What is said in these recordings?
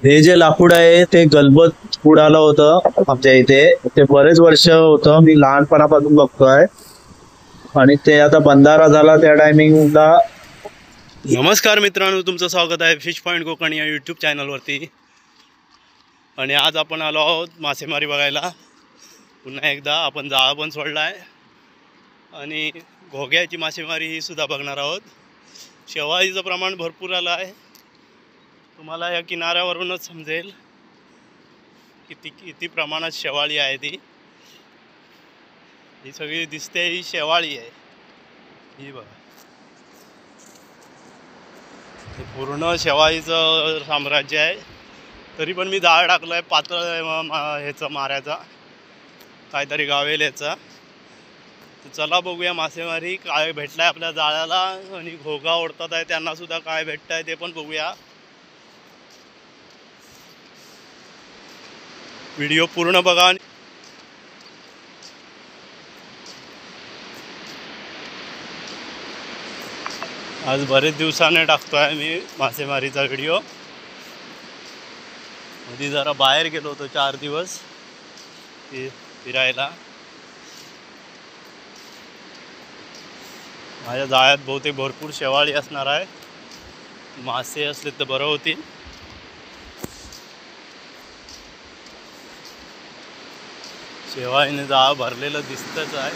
हे जे लाकूड आहे ते गलबत उडालं होतं आमच्या इथे. ते बरेच वर्ष होतं, मी लहानपणापासून बघतोय. आणि ते आता बंधारा झाला त्या टायमिंगला. नमस्कार मित्रांनो, तुमचं स्वागत आहे फिश पॉइंट कोकण या यूट्यूब चॅनलवरती. आणि आज आपण आलो आहोत मासेमारी बघायला. पुन्हा एकदा आपण जाळा पण सोडला आहे आणि घोग्याची मासेमारी ही सुद्धा बघणार आहोत. शेवाळीचं प्रमाण भरपूर आलं आहे. तुम्हाला या किनाऱ्यावरूनच समजेल किती प्रमाणात शेवाळी आहे. ही सगळी दिसते ही शेवाळी आहे. ही बघा, हे पूर्ण शेवाळीचं साम्राज्य आहे. तरी पण मी जाळ टाकलं आहे पातळ ह्याचा माऱ्याचा, काहीतरी गावेल याचा. तर चला बघूया मासेमारी काय भेटलाय आपल्या जाळ्याला. आणि घोगा ओढतात आहे त्यांना सुद्धा काय भेटत आहे ते पण बघूया. व्हिडिओ पूर्ण बघा. आज बरेच दिवसाने टाकतोय मी मासेमारीचा व्हिडिओ. मध्ये जरा बाहेर गेलो होतो 4 दिवस फिरायला. माझ्या जाळ्यात बहुतेक भरपूर शेवाळी असणार आहे. मासे असले तर बरं होतील. शेवाळीने जाळ भरलेलं दिसतच आहे.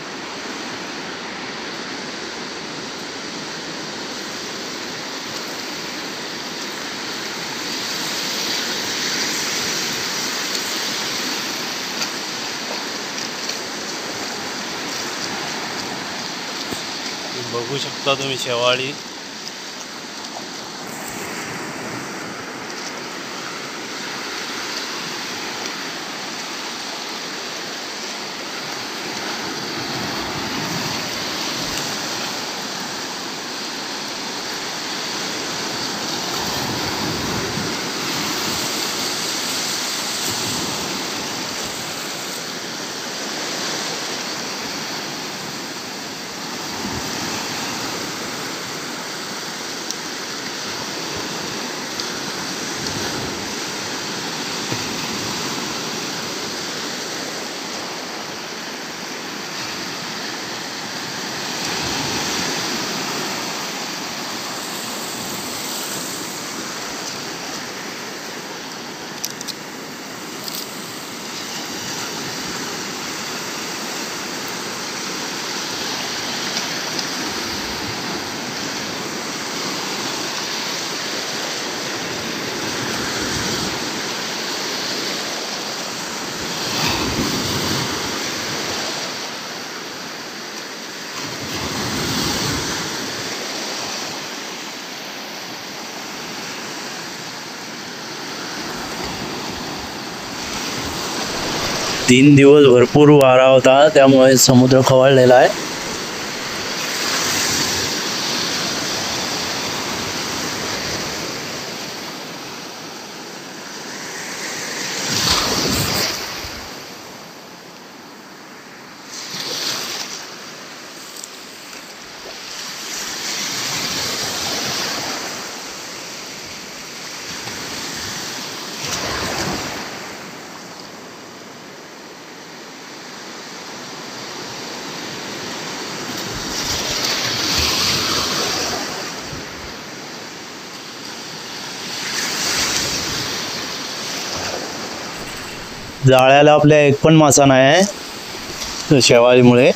बघू शकता तुम्ही शेवाळी. तीन दिवस भरपूर वारा होता, त्यामुळे समुद्र खवळलेला आहे. जाळ्याला आपल्या एक पण मासा नाही आहे शेवाळीमुळे.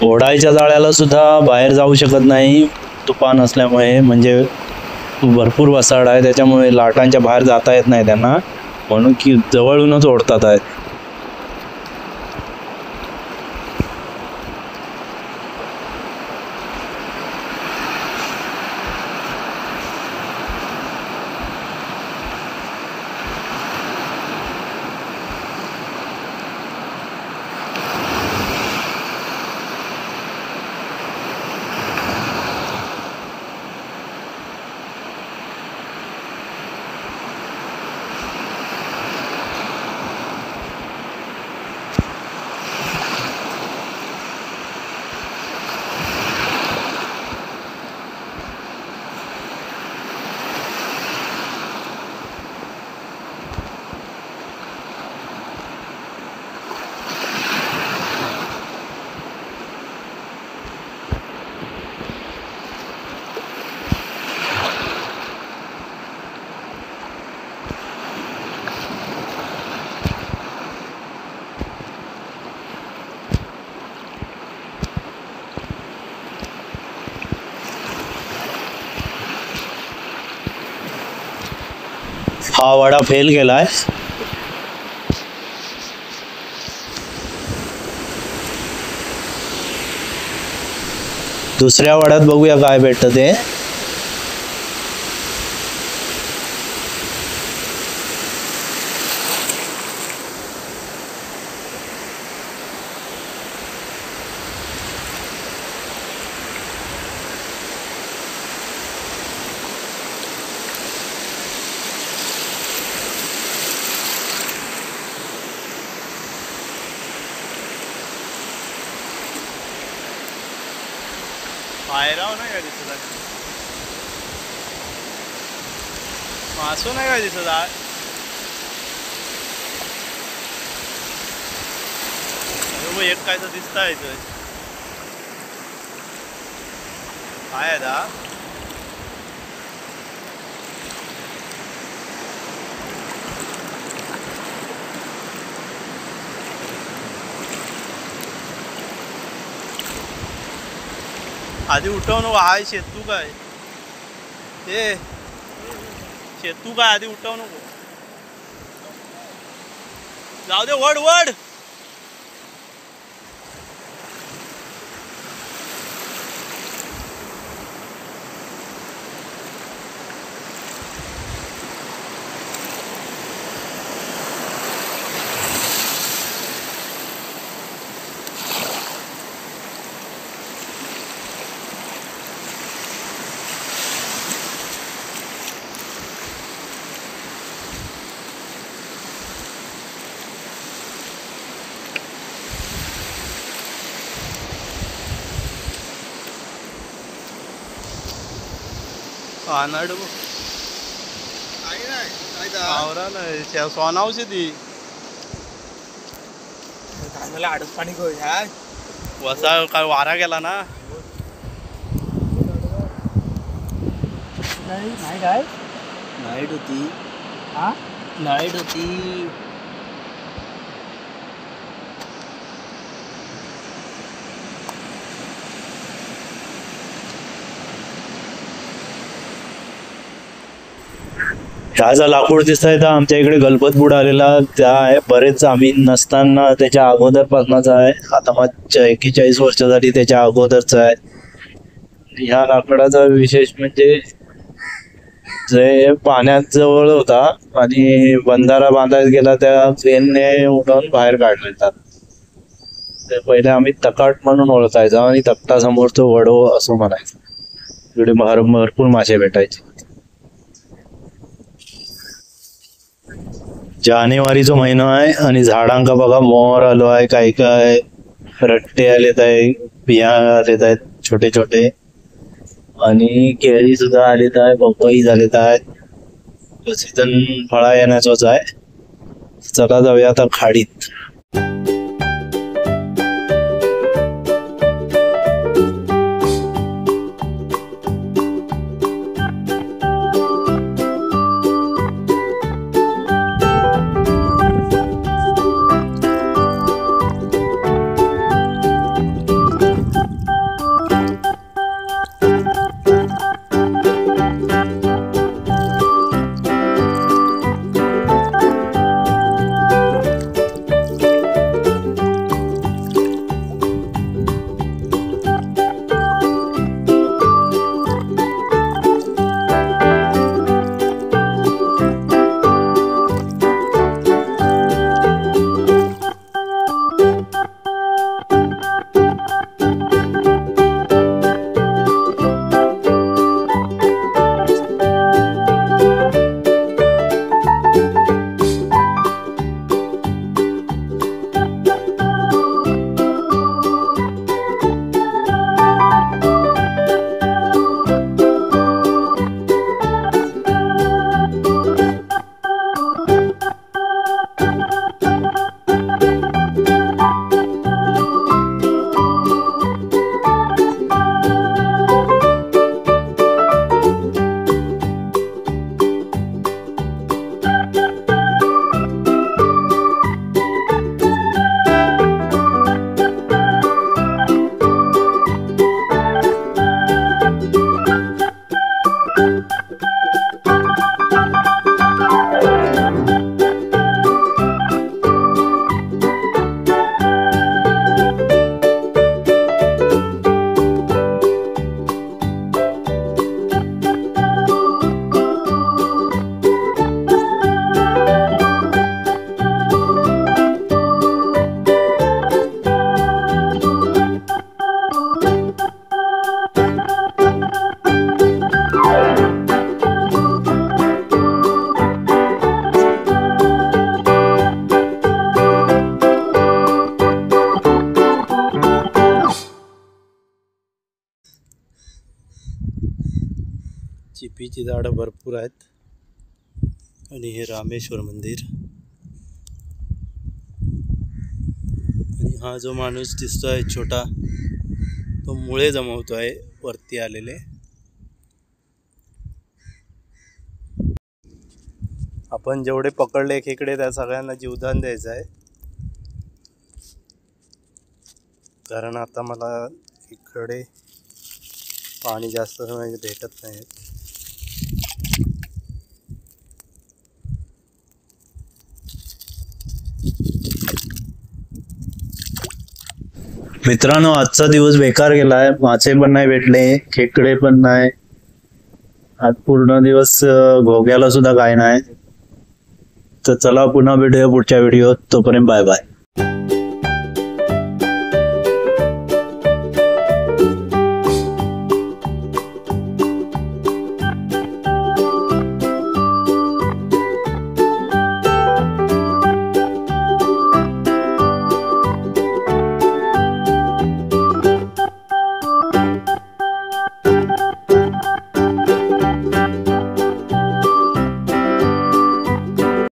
ओढायच्या जाळ्याला सुद्धा बाहेर जाऊ शकत नाही तुफान असल्यामुळे. म्हणजे भरपूर वसाड आहे, त्याच्यामुळे लाटांच्या बाहेर जाता येत नाही त्यांना, म्हणून की जवळूनच ओढतात आहेत. हा वडा फेल गेलाय. दुसऱ्या वड्यात बघूया काय भेटतं ते. पायराव नाही काय दिसत आहे, मासो नाही काय दिसत आहे. एक काय तर दिसत आहे इथं. काय आहे दा? आधी उठव नको. हाय शेतू काय हे शेतू काय आधी उठव नको. जाऊ दे वड वड. कानड आवरा नाही सोनावशी ती मला आडच पाणी गो वसा काय वारा गेला ना. नाही काय लाईट होती. हा लाईट होती. ह्याचा लाकूड दिसतंय तर आमच्या इकडे गणपत बुडालेला त्या आहे. बरेच आम्ही नसताना त्याच्या अगोदरपासूनच आहे. आता माझ्या 41 वर्ष झाली त्याच्या अगोदरच आहे. ह्या लाकडाचा विशेष म्हणजे जे पाण्यात जवळ होता आणि बंधारा बांधायला गेला त्या क्रेनने उडवून बाहेर काढण्यात. ते पहिले आम्ही तकाट म्हणून ओळखायचो आणि तकटा समोरचं वडो असं म्हणायचं. इकडे भरपूर मासे भेटायचे. जानेवारीचा महिना आहे आणि झाडांका बघा मोर आलो आहे. काय काय रट्टे आलेत आहे, बिया आलेत आहेत छोटे छोटे आणि केळी सुद्धा आलेत आहे, पपई झालेत आहेत. सीझन फळा येण्याचाच आहे. चला जाऊया आता खाडीत. चिक्वीची झाडं भरपूर आहेत आणि हे रामेश्वर मंदिर. आणि हा जो माणूस दिसतोय छोटा तो मुळे जमवतोय वरती आलेले. आपण जेवढे पकडले एकीकडे त्या सगळ्यांना जीवदान द्यायचं आहे, कारण आता मला इकडे पाणी जास्त भेटत नाही. मित्रांनो, आजचा दिवस बेकार गेलाय. मासे पण नाही भेटले, खेकडे पण नाही. आज पूर्ण दिवस घोग्याला सुद्धा काय नाही. तर चला पुन्हा भेटूया पुढच्या व्हिडिओत. तोपर्यंत बाय बाय.